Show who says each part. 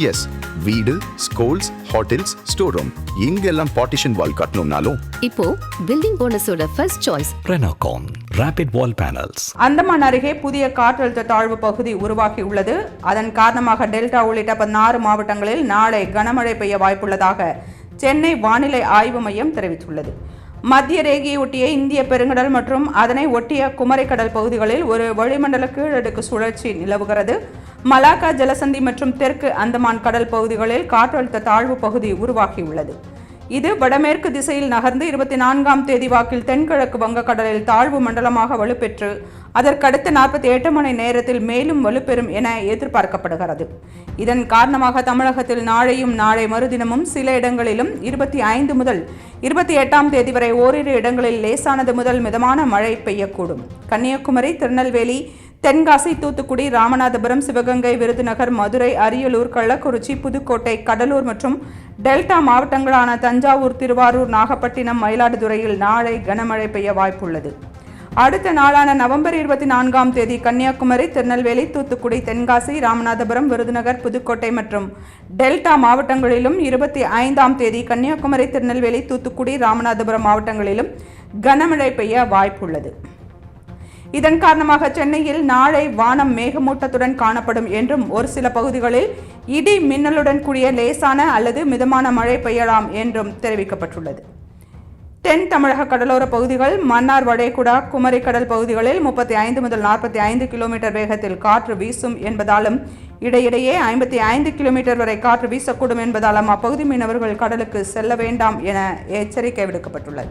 Speaker 1: S, வீடு, schools, hotels, store room இங்கெல்லாம் partition wall கட்டணும்னாலும்
Speaker 2: இப்போ பில்டிங் போனஸோட first choice
Speaker 3: Renocon Rapid Wall Panels.
Speaker 4: Andaman அருகே புதிய காற்றழுத்த தாழ்வு பகுதி உருவாகியுள்ளது. அதன் காரணமாக டெல்டா உள்ளிட்ட 16 மாவட்டங்களில் நாளை கனமழை பெய்ய வாய்ப்புள்ளதாக சென்னை வானிலை ஆய்வு மையம் தெரிவித்துள்ளது. மத்திய ரேகையை ஒட்டிய இந்திய பெருங்கடல் மற்றும் அதனை ஒட்டிய குமரிக்கடல் பகுதிகளில் ஒரு வளிமண்டல கீழடுக்கு சுழற்சி நிலவுகிறது. மலாக்கா ஜலசந்தி மற்றும் தெற்கு அந்தமான் கடல் பகுதிகளில் காற்றழுத்த தாழ்வு பகுதி உருவாகியுள்ளது. இது வடமேற்கு திசையில் நகர்ந்து 24ஆம் தேதி வாக்கில் தென்கிழக்கு வங்கக்கடலில் தாழ்வு மண்டலமாக வலுப்பெற்று அதற்கடுத்த 48 மணி நேரத்தில் மேலும் வலுப்பெறும் என எதிர்பார்க்கப்படுகிறது. இதன் காரணமாக தமிழகத்தில் நாளையும் நாளை மறுதினமும் சில இடங்களிலும் 25 முதல் 28ஆம் தேதி வரை ஓரிரு இடங்களில் லேசானது முதல் மிதமான மழை பெய்யக்கூடும். கன்னியாகுமரி, திருநெல்வேலி, தென்காசி, தூத்துக்குடி, ராமநாதபுரம், சிவகங்கை, விருதுநகர், மதுரை, அரியலூர், கள்ளக்குறிச்சி, புதுக்கோட்டை, கடலூர் மற்றும் டெல்டா மாவட்டங்களான தஞ்சாவூர், திருவாரூர், நாகப்பட்டினம், மயிலாடுதுறையில் நாளை கனமழை பெய்ய வாய்ப்புள்ளது. அடுத்த நாளான நவம்பர் 24ஆம் தேதி கன்னியாகுமரி, திருநெல்வேலி, தூத்துக்குடி, தென்காசி, ராமநாதபுரம், விருதுநகர், புதுக்கோட்டை மற்றும் டெல்டா மாவட்டங்களிலும் 25ஆம் தேதி கன்னியாகுமரி, திருநெல்வேலி, தூத்துக்குடி, ராமநாதபுரம் மாவட்டங்களிலும் கனமழை பெய்ய வாய்ப்புள்ளது. இதன் காரணமாக சென்னையில் நாளை வானம் மேகமூட்டத்துடன் காணப்படும் என்றும் ஒரு சில பகுதிகளில் இடி மின்னலுடன் கூடிய லேசான அல்லது மிதமான மழை பெய்யலாம் என்றும் தெரிவிக்கப்பட்டுள்ளது. தென் தமிழக கடலோர பகுதிகள், மன்னார் வளைகுடா, குமரி கடல் பகுதிகளில் 35 முதல் 45 கிலோமீட்டர் வேகத்தில் காற்று வீசும் என்பதாலும் இடையிடையே 55 கிலோமீட்டர் வரை காற்று வீசக்கூடும் என்பதாலும் அப்பகுதி மீனவர்கள் கடலுக்கு செல்ல வேண்டாம் என எச்சரிக்கை விடுக்கப்பட்டுள்ளது.